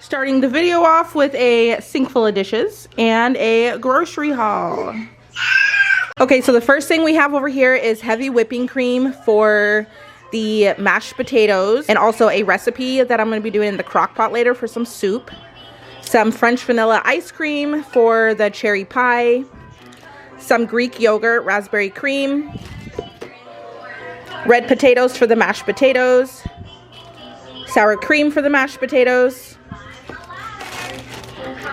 Starting the video off with a sink full of dishes and a grocery haul. Okay, so the first thing we have over here is heavy whipping cream for the mashed potatoes, and also a recipe that I'm going to be doing in the crock pot later for some soup. Some French vanilla ice cream for the cherry pie. Some Greek yogurt, raspberry cream. Red potatoes for the mashed potatoes. Sour cream for the mashed potatoes.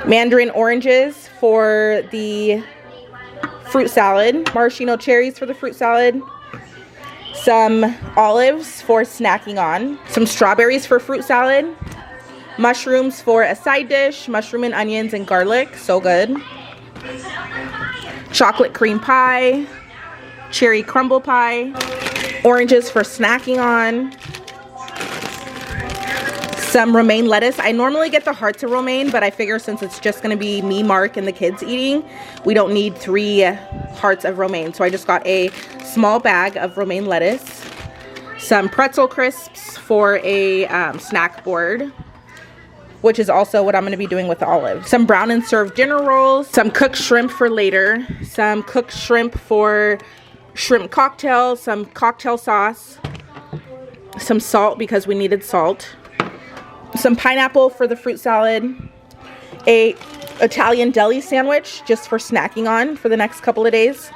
Mandarin oranges for the fruit salad. Maraschino cherries for the fruit salad. Some olives for snacking on. Some strawberries for fruit salad. Mushrooms for a side dish. Mushroom and onions and garlic. So good. Chocolate cream pie. Cherry crumble pie. Oranges for snacking on. Some romaine lettuce. I normally get the hearts of romaine, but I figure since it's just going to be me, Mark, and the kids eating, we don't need 3 hearts of romaine. So I just got a small bag of romaine lettuce. Some pretzel crisps for a snack board, which is also what I'm going to be doing with the olives. Some brown and served dinner rolls. Some cooked shrimp for later. Some cooked shrimp for shrimp cocktail. Some cocktail sauce. Some salt because we needed salt. Some pineapple for the fruit salad. A Italian deli sandwich just for snacking on for the next couple of days.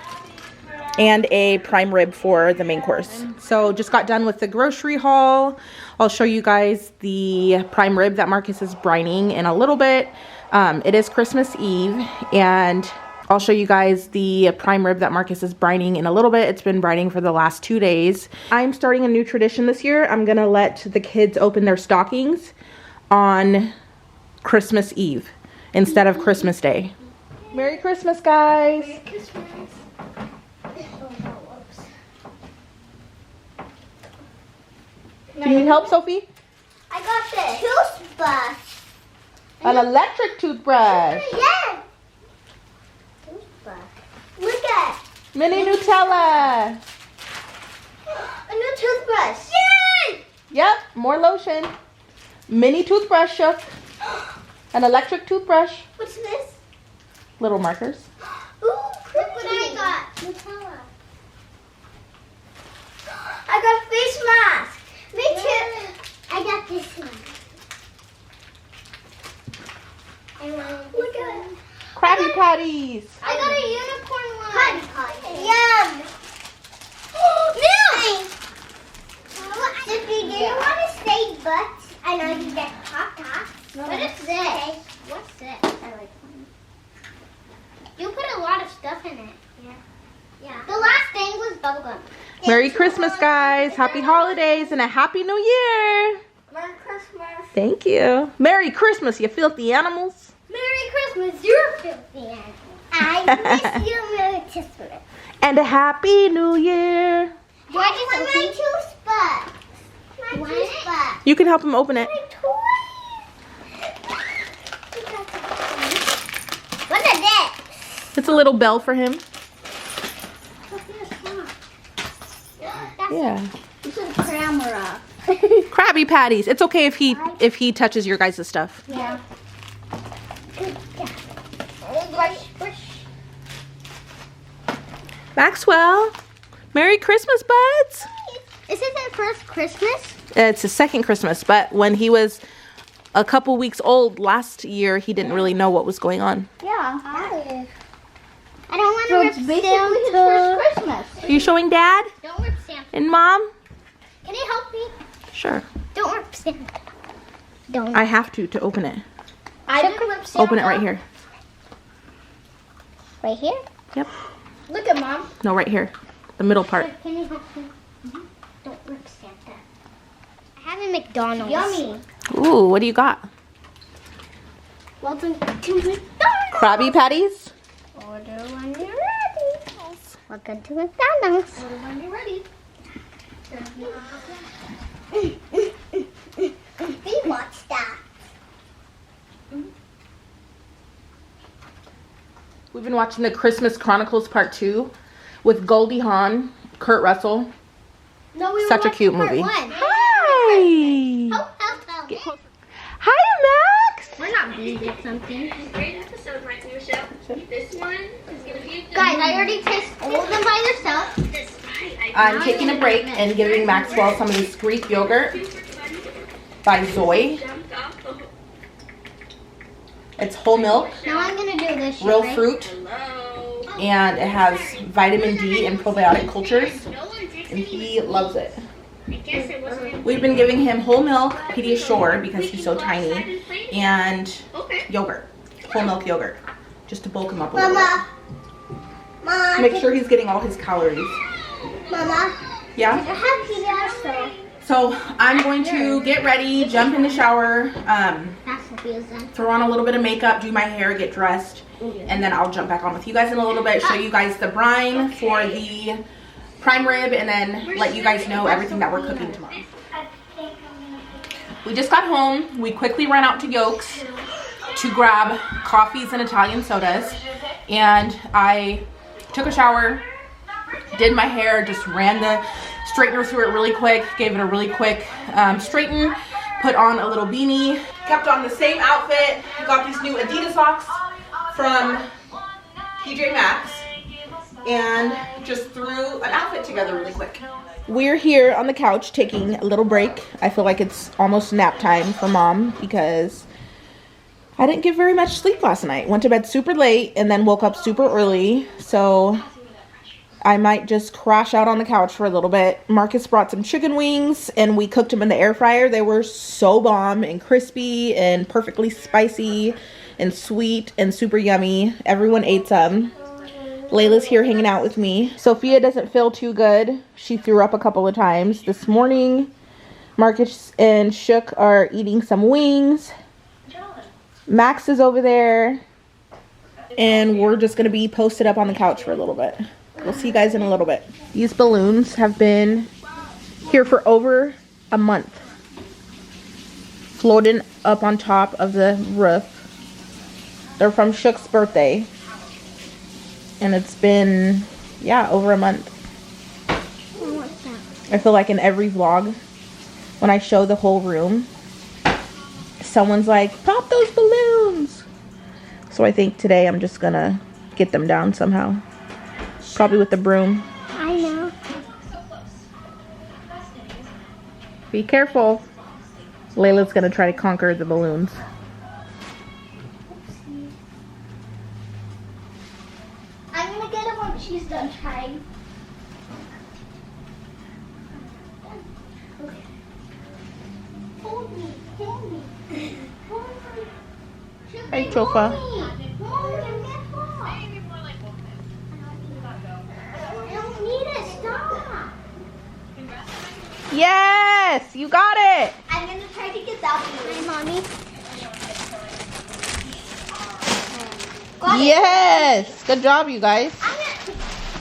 And a prime rib for the main course. So just got done with the grocery haul. I'll show you guys the prime rib that Marcus is brining in a little bit. It is Christmas Eve, and I'll show you guys the prime rib that Marcus is brining in a little bit. It's been brining for the last 2 days. I'm starting a new tradition this year. I'm gonna let the kids open their stockings on Christmas Eve instead of Christmas Day. Merry Christmas, guys. Merry Christmas. Do you need help, Sophie? I got this. Toothbrush. An electric toothbrush. Yeah. Toothbrush. Look at. Mini Nutella. A new toothbrush. Yay! Yep, more lotion. Mini toothbrush, Shook. An electric toothbrush. What's this? Little markers. Ooh, look what I got. Nutella. I got face mask. Me too. I got this one. Look at it. Krabby Patties. I got a unicorn one. Krabby Patty. Yum. Milk. Sophie, do you want to say but? I know you get hot dogs. No. What is this? What's this? I like one. You put a lot of stuff in it. Yeah. Yeah. The last thing was bubblegum. Merry Christmas, guys. Happy holidays and a Happy New Year. Merry Christmas. Thank you. Merry Christmas, you filthy animals. Merry Christmas, you're filthy animal. I wish you Merry Christmas. And a Happy New Year. Why do you want my toothbrush? My toothbrush. You can help him open it. My toy. What is this? It's a little bell for him. Yeah. This is camera. Krabby Patties. It's okay if he touches your guys' stuff. Yeah. Brush, brush. Maxwell, Merry Christmas, buds. Is it their first Christmas? It's his second Christmas, but when he was a couple weeks old last year, he didn't really know what was going on. Yeah. I don't want to rip Santa. His first Christmas. Are you showing Dad Don't rip Santa. and Mom? Can you help me? Sure. Don't rip Santa. Don't. I have to open it. I didn't rip Santa. Open it right here. Right here? Yep. Look at Mom. No, right here. The middle part. Can you help me? Don't rip Santa. I have a McDonald's. Yummy. Ooh, what do you got? Welcome to McDonald's. Krabby Patties? Order when you're ready. Welcome to McDonald's. Order when you're ready. We watched that. We've been watching the Christmas Chronicles Part 2 with Goldie Hawn, Kurt Russell. No, we Such a cute movie. Part 1. Hi! Help, help, help. Hi, Max! you get something. Guys, I already tasted all of them by yourself. I'm taking a break and giving Maxwell some of this Greek yogurt by Zoe. It's whole milk, Now I'm gonna do this. real fruit, and it has vitamin D and probiotic cultures, and he loves it. We've been giving him whole milk, Pediasure, because he's so tiny, and yogurt, whole milk yogurt, just to bulk him up a little Mama. bit. Mama. Make sure he's getting all his calories. Mama. Yeah? I have Pediasure. So I'm going to get ready, jump in the shower, throw on a little bit of makeup, do my hair, get dressed, and then I'll jump back on with you guys in a little bit, show you guys the brine for the prime rib, and then let you guys know everything that we're cooking tomorrow. We just got home. We quickly ran out to Yolks to grab coffees and Italian sodas, and I took a shower, did my hair, just ran the straightener through it really quick, gave it a really quick straighten, put on a little beanie, kept on the same outfit, got these new Adidas socks from TJ Maxx, and just threw an outfit together really quick. We're here on the couch taking a little break. I feel like it's almost nap time for Mom because I didn't get very much sleep last night. Went to bed super late and then woke up super early, so I might just crash out on the couch for a little bit. Marcus brought some chicken wings and we cooked them in the air fryer. They were so bomb and crispy and perfectly spicy and sweet and super yummy. Everyone ate some. Layla's here hanging out with me. Sophia doesn't feel too good. She threw up a couple of times this morning. Marcus and Shook are eating some wings. Max is over there. And we're just going to be posted up on the couch for a little bit. We'll see you guys in a little bit. These balloons have been here for over a month. Floating up on top of the roof. They're from Shook's birthday. And it's been, yeah, over a month. I feel like in every vlog, when I show the whole room, someone's like, pop those balloons. So I think today I'm just gonna get them down somehow. Probably with the broom. I know. Be careful. Layla's gonna try to conquer the balloons. I'm gonna get it when she's done trying. Okay. Hold me, hold me. Hold me. Hey, Chofa. Yes, you got it. I'm gonna try to get that one. Hi, Mommy. Yes, good job, you guys.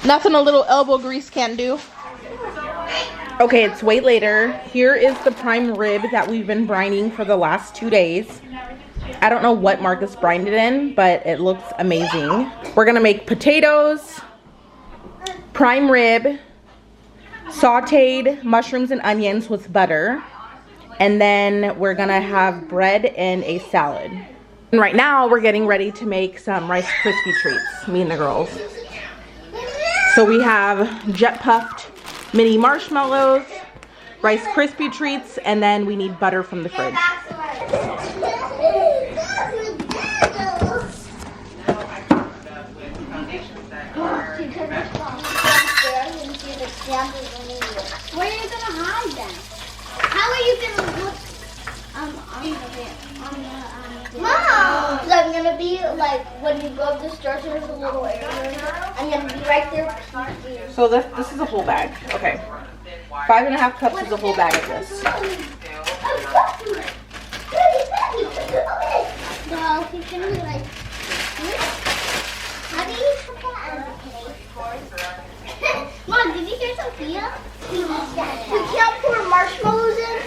Nothing a little elbow grease can't do. Okay, it's way later. Here is the prime rib that we've been brining for the last 2 days. I don't know what Marcus brined it in, but it looks amazing. We're gonna make potatoes, prime rib, sauteed mushrooms and onions with butter, and then we're gonna have bread and a salad. And right now we're getting ready to make some Rice Krispie treats, me and the girls. So we have jet puffed mini marshmallows, Rice Krispie treats, and then we need butter from the fridge. Where are you gonna hide them? How are you gonna look on the Mom! So I'm gonna be like when you go up the stairs, there's a little area. I'm gonna be right there. So this is a whole bag. Okay. 5.5 cups is a whole bag of this. No, he's gonna be like. How do you put that on the plate? Mom, did you hear Sophia? We can't pour marshmallows in.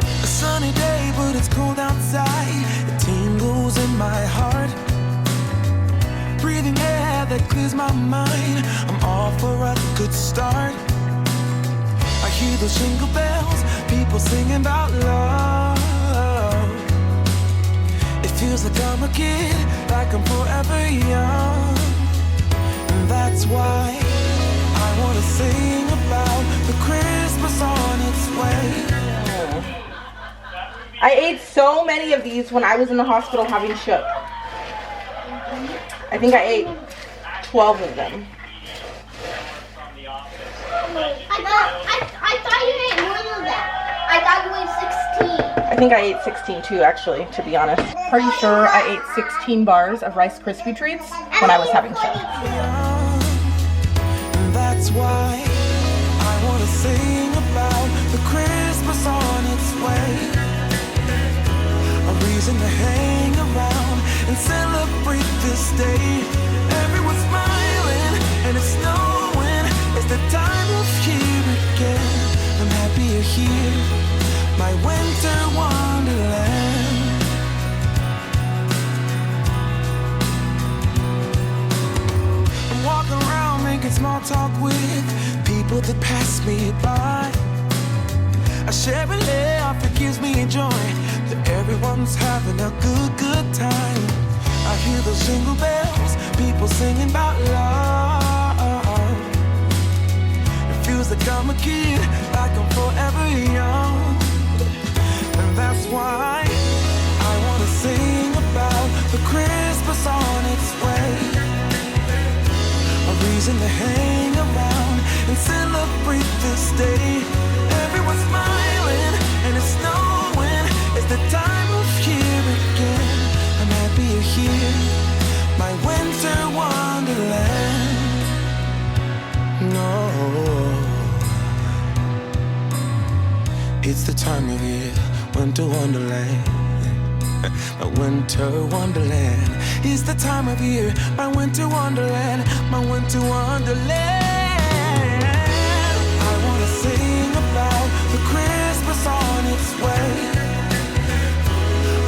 A sunny day, but it's cold outside. It tingles in my heart. clears my mind. I'm all for a good start. I hear those jingle bells, people singing about love. It feels like I'm a kid, like I'm forever young. And that's why I wanna sing about the Christmas on its way. I ate so many of these when I was in the hospital having shook. I think I ate 12 of them. I thought you ate more than that. I thought you ate 16. I think I ate 16 too, actually, to be honest. Pretty sure I ate 16 bars of Rice Krispie treats when I was having shook. And that's why I want to sing about the Christmas on its way. A reason to hang around and celebrate this day. Everyone's smiling and it's snowing. It's the time of year again. I'm happy you're here, my winter wonderland. I'm walking around making small talk with people that pass me by. I share a laugh, it gives me joy that everyone's having a good time. I hear those jingle bells, people singing about love. It feels like I'm a kid, like I'm forever young. And that's why I want to sing about the Christmas on its way. A reason to hang around and celebrate this day. Everyone's smiling and it's snowing. It's the time of year again. I'm happy you're here, my winter wonderland. No, it's the time of year, winter wonderland. My winter wonderland. It's the time of year, my winter wonderland, my winter wonderland. I wanna sing about the Christmas on its way.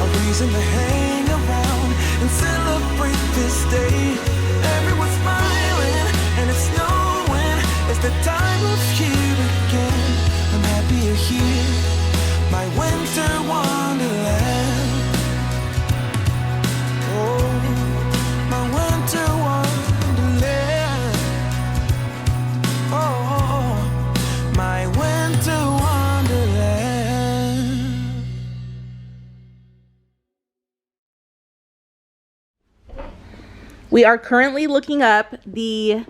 A reason to hang around and celebrate this day. Everyone's smiling and it's snowing. It's the time of year again. I'm happy you're here, my winter wonderland. Oh, my winter wonderland. Oh, my winter wonderland. We are currently looking up the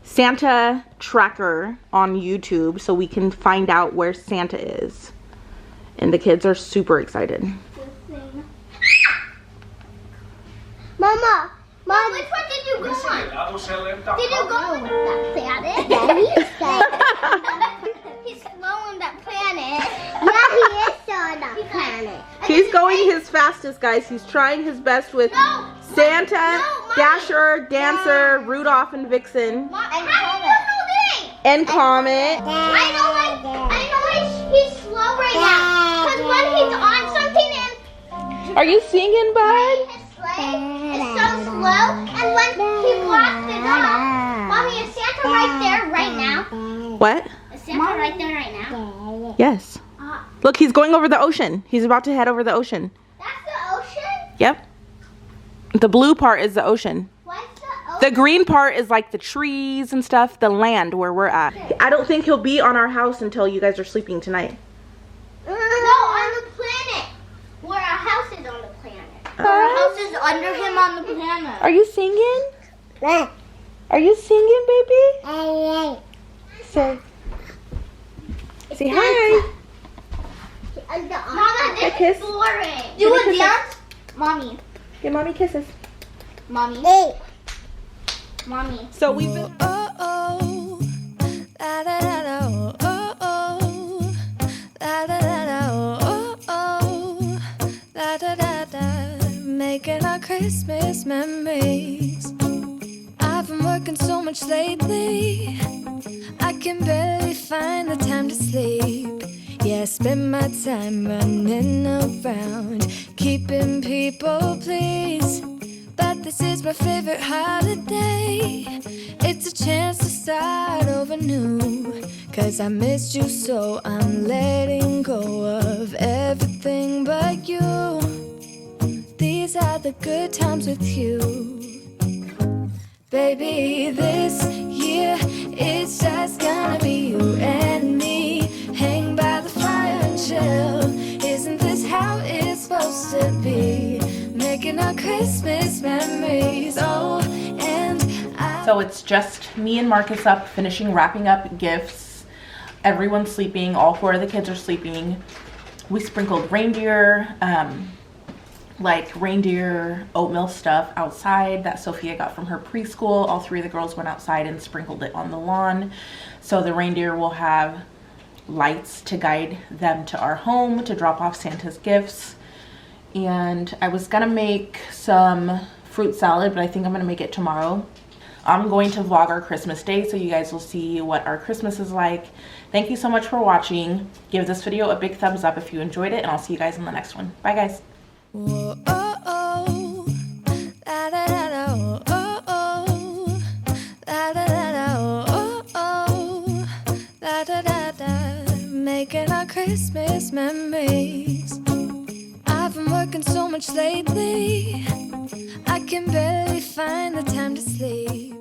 Santa tracker on YouTube so we can find out where Santa is. And the kids are super excited. Mama, which one did you go on? Did you go on that planet? Yeah, he's slow on that planet. Yeah, he is slow on that planet. He's going his fastest, guys. He's trying his best with Santa, Dasher, Dancer, Rudolph, and Vixen. And Comet. I know he's slow right now. Because when he's on something and Are you singing, bud? his sleigh is so slow, and when he blocks it off, Mommy, is Santa right there right now? What? Is Santa right there right now? Yes. Look, he's going over the ocean. He's about to head over the ocean. That's the ocean? Yep. The blue part is the ocean. What's the ocean? The green part is like the trees and stuff, the land where we're at. I don't think he'll be on our house until you guys are sleeping tonight. No, on the planet. Where our house is on the planet. Our house is under him on the planet. Are you singing? Are you singing, baby? Say hi. Mama, this kiss. is boring. Give Do me a kisses. dance. Mommy. Give mommy kisses. Mommy. Mommy. So we've been... Making our Christmas memories. I've been working so much lately, I can barely find the time to sleep. Yeah, I spend my time running around, keeping people pleased. But the This is my favorite holiday. It's a chance to start over new. 'Cause I missed you, so I'm letting go of everything but you. These are the good times with you. Baby, this year it's just gonna be you and me. Hang by the fire and chill. Isn't this how it's supposed to be? Making our Christmas memories. Oh, and so it's just me and Marcus up, finishing wrapping up gifts. Everyone's sleeping. All 4 of the kids are sleeping. We sprinkled reindeer, like reindeer oatmeal stuff outside that Sophia got from her preschool. All 3 of the girls went outside and sprinkled it on the lawn. So the reindeer will have lights to guide them to our home to drop off Santa's gifts. And I was gonna make some fruit salad, but I think I'm gonna make it tomorrow. I'm going to vlog our Christmas day, so you guys will see what our Christmas is like. Thank you so much for watching. Give this video a big thumbs up if you enjoyed it, and I'll see you guys in the next one. Bye, guys. whoa, oh, oh. La, da, da, da, oh, oh, oh. La, da, da, da, oh, oh, oh. La, da, da, da. Making our Christmas memories. I've been working so much lately, I can barely find the time to sleep.